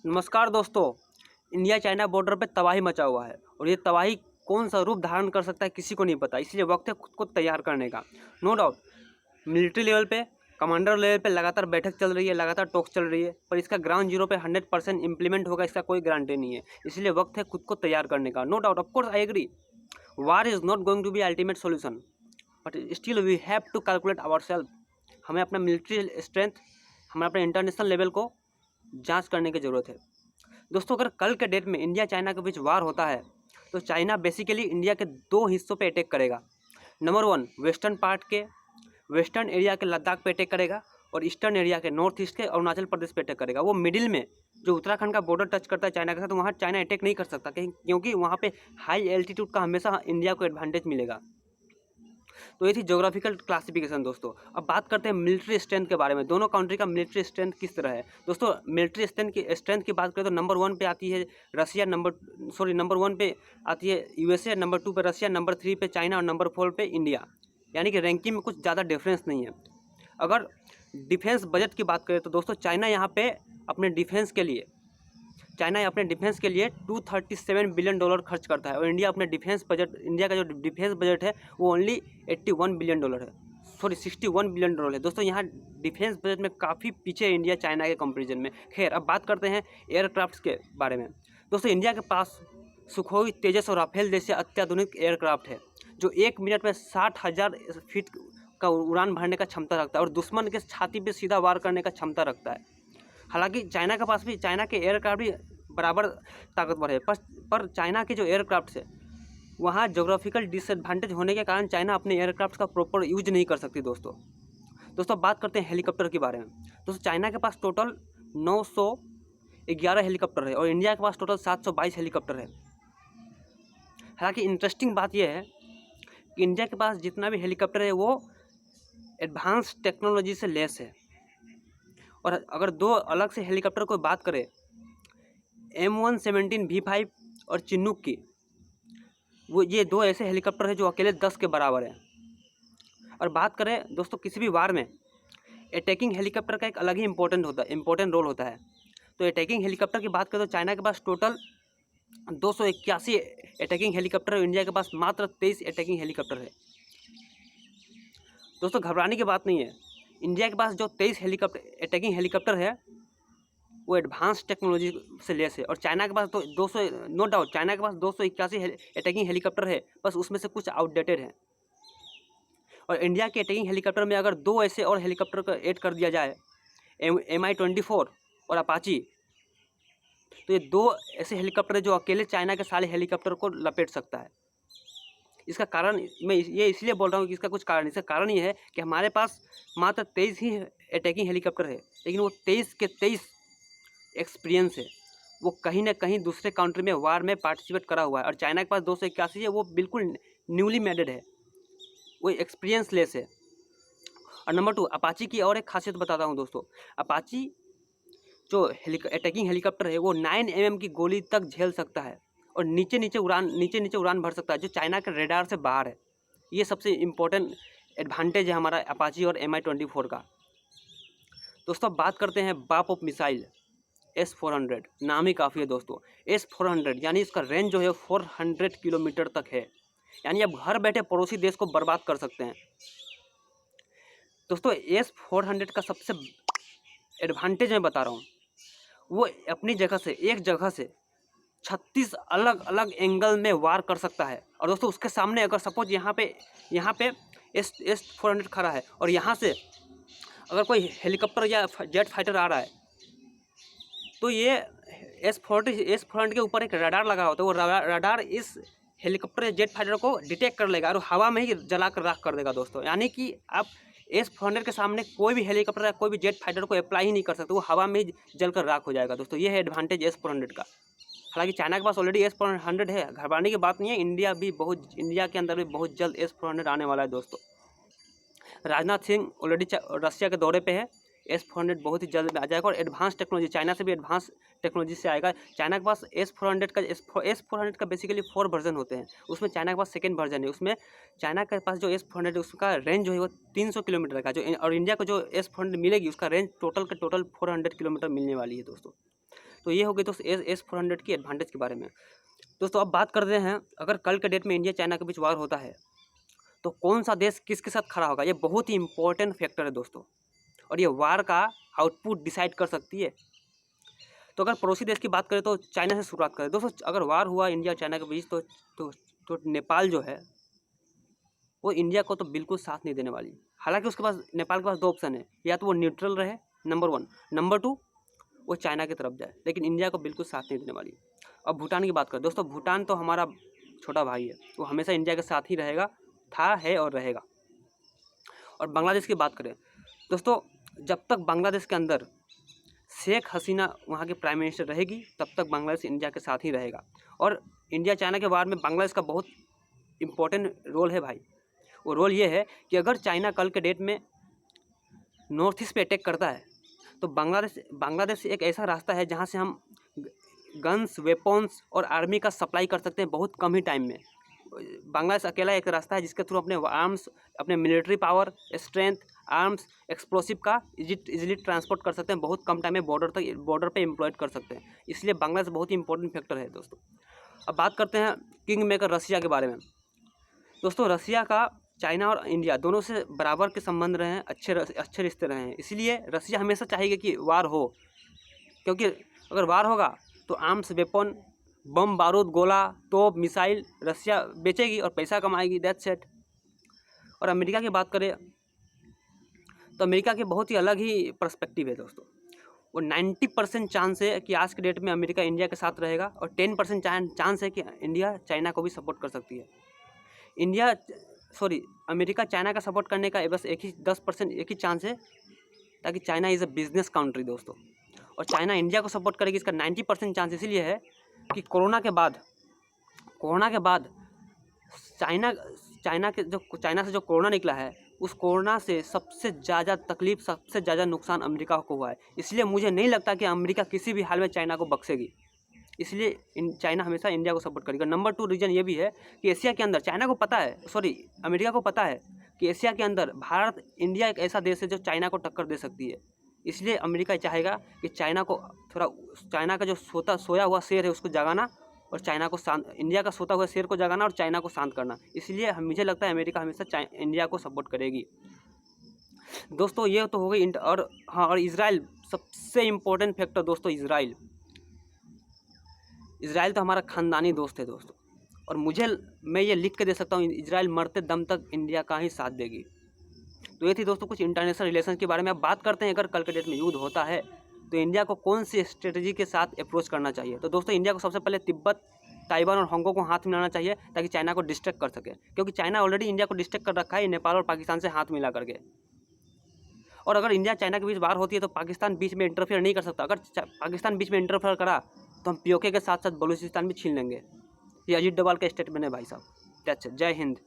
नमस्कार दोस्तों। India China border पे तबाही मचा हुआ है और ये तबाही कौन सा रूप धारण कर सकता है किसी को नहीं पता, इसलिए वक्त है खुद को तैयार करने का। नो डाउट मिलिट्री लेवल पे, कमांडर लेवल पे लगातार बैठक चल रही है, लगातार टॉक चल रही है, पर इसका ग्राउंड जीरो पे 100% इम्प्लीमेंट होगा इसका कोई गारंटी नहीं है। इसलिए वक्त है खुद को तैयार करने का। No doubt, of course I agree, war is not going to be ultimate solution, but still we have to calculate our self. हमें अपना मिलिट्री स्ट्रेंथ, हमें अपने इंटरनेशनल लेवल को जांच करने की ज़रूरत है। दोस्तों, अगर कल के डेट में इंडिया चाइना के बीच वार होता है तो चाइना बेसिकली इंडिया के दो हिस्सों पे अटैक करेगा। नंबर वन, वेस्टर्न पार्ट के, वेस्टर्न एरिया के लद्दाख पे अटैक करेगा और ईस्टर्न एरिया के, नॉर्थ ईस्ट के अरुणाचल प्रदेश पे अटैक करेगा। वो मिडिल में जो उत्तराखंड का बॉर्डर टच करता है चाइना के साथ, वहाँ चाइना अटैक नहीं कर सकता क्योंकि वहाँ पे हाई एल्टीट्यूड का हमेशा इंडिया को एडवांटेज मिलेगा। तो ये थी ज्योग्राफिकल क्लासिफिकेशन। दोस्तों, अब बात करते हैं मिलिट्री स्ट्रेंथ के बारे में। दोनों कंट्री का मिलिट्री स्ट्रेंथ किस तरह है। दोस्तों, मिलिट्री स्ट्रेंथ की बात करें तो नंबर वन पे आती है रसिया, नंबर वन पे आती है यूएसए, नंबर टू पे रसिया, नंबर थ्री पे चाइना और नंबर फोर पे इंडिया। यानी कि रैंकिंग में कुछ ज़्यादा डिफरेंस नहीं है। अगर डिफेंस बजट की बात करें तो दोस्तों चाइना यहाँ पे अपने डिफेंस के लिए 237 बिलियन डॉलर खर्च करता है और इंडिया का जो डिफेंस बजट है वो ओनली 81 बिलियन डॉलर है, 61 बिलियन डॉलर है। दोस्तों, यहाँ डिफेंस बजट में काफ़ी पीछे है इंडिया चाइना के कंपैरिजन में। खैर, अब बात करते हैं एयरक्राफ्ट्स के बारे में। दोस्तों, इंडिया के पास सुखोई, तेजस और राफेल जैसे अत्याधुनिक एयरक्राफ्ट है जो 1 मिनट में 60,000 फीट का उड़ान भरने का क्षमता रखता है और दुश्मन के छाती पे सीधा वार करने का क्षमता रखता है। हालांकि चाइना के एयरक्राफ्ट भी बराबर ताकतवर है, पर चाइना के जो एयरक्राफ्ट है वहाँ जोग्राफिकल डिसएडवांटेज होने के कारण चाइना अपने एयरक्राफ्ट का प्रॉपर यूज नहीं कर सकती। दोस्तों बात करते हैं हेलीकॉप्टर के बारे में। दोस्तों, चाइना के पास टोटल 911 हेलीकॉप्टर है और इंडिया के पास टोटल 722 हेलीकॉप्टर है। हालांकि इंटरेस्टिंग बात यह है कि इंडिया के पास जितना भी हेलीकॉप्टर है वो एडवांस टेक्नोलॉजी से लेस है। और अगर दो अलग से हेलीकॉप्टर को बात करें, M117 V5 और चिन्नूक की, वो ये दो ऐसे हेलीकॉप्टर हैं जो अकेले 10 के बराबर हैं। और बात करें दोस्तों किसी भी वार में, अटैकिंग हेलीकॉप्टर का एक अलग ही इम्पोर्टेंट रोल होता है। तो अटैकिंग हेलीकॉप्टर की बात करें तो चाइना के पास टोटल 281 अटैकिंग हेलीकॉप्टर है, इंडिया के पास मात्र 23 अटैकिंग हेलीकॉप्टर है। दोस्तों, घबराने की बात नहीं है। इंडिया के पास जो 23 अटैकिंग हेलीकॉप्टर है वो एडवांस टेक्नोलॉजी से लेस है और चाइना के पास तो 200, नो डाउट चाइना के पास 281 अटैकिंग हेलीकॉप्टर है, बस उसमें से कुछ आउटडेटेड है। और इंडिया के अटैकिंग हेलीकॉप्टर में अगर दो ऐसे और हेलीकॉप्टर को ऐड कर दिया जाए, Mi-24 और अपाची, तो ये दो ऐसे हेलीकॉप्टर है जो अकेले चाइना के सारे हेलीकॉप्टर को लपेट सकता है। इसका कारण मैं ये इसलिए बोल रहा हूँ कि इसका कारण ये है कि हमारे पास मात्र 23 ही अटैकिंग हेलीकॉप्टर है, लेकिन वो 23 के 23 एक्सपीरियंस है। वो कहीं ना कहीं दूसरे कंट्री में वार में पार्टिसिपेट करा हुआ है और चाइना के पास 281 है, वो बिल्कुल न्यूली मेडेड है, वो एक्सपीरियंस लेस है। और नंबर टू, अपाची की और एक खासियत बताता हूँ दोस्तों। अपाची जो अटैकिंग हेलीकॉप्टर है वो 9 mm की गोली तक झेल सकता है और नीचे उड़ान भर सकता है, जो चाइना के रेडार से बाहर है। ये सबसे इम्पोर्टेंट एडवांटेज है हमारा अपाची और Mi-24 का। दोस्तों, बात करते हैं बाप ऑफ मिसाइल, S-400। नाम ही काफ़ी है दोस्तों। S-400 यानी इसका रेंज जो है 400 किलोमीटर तक है, यानी अब घर बैठे पड़ोसी देश को बर्बाद कर सकते हैं। दोस्तों, S-400 का सबसे एडवांटेज मैं बता रहा हूँ, वो अपनी एक जगह से 36 अलग अलग एंगल में वार कर सकता है। और दोस्तों, उसके सामने अगर सपोज यहाँ पे S-400 खड़ा है और यहाँ से अगर कोई हेलीकॉप्टर या जेट फाइटर आ रहा है तो ये S-400 के ऊपर एक रडार लगा होता है। वो रडार इस हेलीकॉप्टर या जेट फाइटर को डिटेक्ट कर लेगा और हवा में ही जलाकर राख कर देगा दोस्तों। यानी कि आप S-400 के सामने कोई भी हेलीकॉप्टर या कोई भी जेट फाइटर को अप्लाई ही नहीं कर सकते, वो हवा में ही जलकर राख हो जाएगा दोस्तों। ये है एडवांटेज S-400 का। हालांकि चाइना के पास ऑलरेडी S-400 है, घबराने की बात नहीं है। इंडिया के अंदर भी बहुत जल्द S-400 आने वाला है दोस्तों। राजनाथ सिंह ऑलरेडी रशिया के दौरे पे है। S-400 बहुत ही जल्द आ जाएगा और एडवांस टेक्नोलॉजी, चाइना से भी एडवांस टेक्नोलॉजी से आएगा। चाइना के पास S-400 का बेसिकली 4 वर्जन होते हैं, उसमें चाइना के पास सेकेंड वर्जन है। उसमें चाइना के पास जो S-400 है उसका रेंज जो है वो 300 किलोमीटर का, और इंडिया को जो S-400 मिलेगी उसका रेंज टोटल 400 किलोमीटर मिलने वाली है दोस्तों। तो ये हो गई दोस्तों S-400 की एडवांटेज के बारे में। दोस्तों अब बात करते हैं, अगर कल के डेट में इंडिया चाइना के बीच वार होता है तो कौन सा देश किसके साथ खड़ा होगा, ये बहुत ही इंपॉर्टेंट फैक्टर है दोस्तों, और ये वार का आउटपुट डिसाइड कर सकती है। तो अगर पड़ोसी देश की बात करें तो चाइना से शुरुआत करें दोस्तों। अगर वार हुआ इंडिया चाइना के बीच तो नेपाल जो है वो इंडिया को तो बिल्कुल साथ नहीं देने वाली। हालांकि उसके पास, नेपाल के पास दो ऑप्शन है, या तो वो न्यूट्रल रहे, नंबर 1, नंबर 2 वो चाइना की तरफ जाए, लेकिन इंडिया को बिल्कुल साथ नहीं देने वाली। अब भूटान की बात करें दोस्तों, भूटान तो हमारा छोटा भाई है, वो हमेशा इंडिया के साथ ही रहेगा, था, है और रहेगा। और बांग्लादेश की बात करें दोस्तों, जब तक बांग्लादेश के अंदर शेख हसीना वहाँ की प्राइम मिनिस्टर रहेगी तब तक बांग्लादेश इंडिया के साथ ही रहेगा। और इंडिया चाइना के वार में बांग्लादेश का बहुत इंपॉर्टेंट रोल है भाई। वो रोल ये है कि अगर चाइना कल के डेट में नॉर्थ ईस्ट पे अटैक करता है तो बांग्लादेश एक ऐसा रास्ता है जहाँ से हम गन्स, वेपन्स और आर्मी का सप्लाई कर सकते हैं बहुत कम ही टाइम में। बांग्लादेश अकेला एक रास्ता है जिसके थ्रू अपने आर्म्स, अपने military power, strength, arms, explosive का इजीली ट्रांसपोर्ट कर सकते हैं, बहुत कम टाइम में बॉर्डर पे एम्प्लॉयड कर सकते हैं। इसलिए बांग्लादेश बहुत ही इंपॉर्टेंट फैक्टर है दोस्तों। अब बात करते हैं किंग मेकर रसिया के बारे में। दोस्तों रसिया का चाइना और इंडिया दोनों से बराबर के संबंध रहे हैं, अच्छे रिश्ते रहे हैं। इसलिए रसिया हमेशा चाहेगी कि वार हो, क्योंकि अगर वार होगा तो आर्म्स, वेपन, बम, बारूद, गोला, तोप, मिसाइल रसिया बेचेगी और पैसा कमाएगी, दैट्स इट। और अमेरिका की बात करें तो अमेरिका के बहुत ही अलग ही पर्सपेक्टिव है दोस्तों। वो 90% चांस है कि आज के डेट में अमेरिका इंडिया के साथ रहेगा, और 10% चांस है कि इंडिया चाइना को भी सपोर्ट कर सकती है। अमेरिका चाइना का सपोर्ट करने का बस 10% एक ही चांस है, ताकि China is a business country दोस्तों। और चाइना इंडिया को सपोर्ट करेगी, इसका 90% चांस इसलिए है कि कोरोना के बाद चाइना से जो कोरोना निकला है, उस कोरोना से सबसे ज़्यादा तकलीफ, सबसे ज़्यादा नुकसान अमेरिका को हुआ है। इसलिए मुझे नहीं लगता कि अमेरिका किसी भी हाल में चाइना को बख्शेगी। इसलिए चाइना हमेशा इंडिया को सपोर्ट करेगा। नंबर 2 रीज़न ये भी है कि एशिया के अंदर अमेरिका को पता है कि एशिया के अंदर इंडिया एक ऐसा देश है जो चाइना को टक्कर दे सकती है। इसलिए अमेरिका चाहेगा कि चाइना का जो सोया हुआ शेर है उसको जगाना, और इंडिया का सोता हुआ शेर को जगाना और चाइना को शांत करना। इसलिए मुझे लगता है अमेरिका हमेशा इंडिया को सपोर्ट करेगी दोस्तों। ये तो हो गई और इजराइल सबसे इम्पोर्टेंट फैक्टर दोस्तों। इजराइल तो हमारा ख़ानदानी दोस्त है दोस्तों, और मैं ये लिख के दे सकता हूँ, इजराइल मरते दम तक इंडिया का ही साथ देगी। तो ये थी दोस्तों कुछ इंटरनेशनल रिलेशन के बारे में। अब बात करते हैं, अगर कल के डेट में युद्ध होता है तो इंडिया को कौन सी स्ट्रेटजी के साथ अप्रोच करना चाहिए। तो दोस्तों इंडिया को सबसे पहले तिब्बत, ताइवान और हांगकांग को हाथ मिलाना चाहिए, ताकि चाइना को डिस्ट्रैक्ट कर सके, क्योंकि चाइना ऑलरेडी इंडिया को डिस्ट्रैक्ट कर रखा है नेपाल और पाकिस्तान से हाथ मिला करके। और अगर इंडिया चाइना के बीच वार होती है तो पाकिस्तान बीच में इंटरफेयर नहीं कर सकता। अगर पाकिस्तान बीच में इंटरफेयर करा तो हम पीओके के साथ साथ बलूचिस्तान भी छीन लेंगे। ये अजीत डोभाल का स्टेटमेंट है भाई साहब। जय हिंद।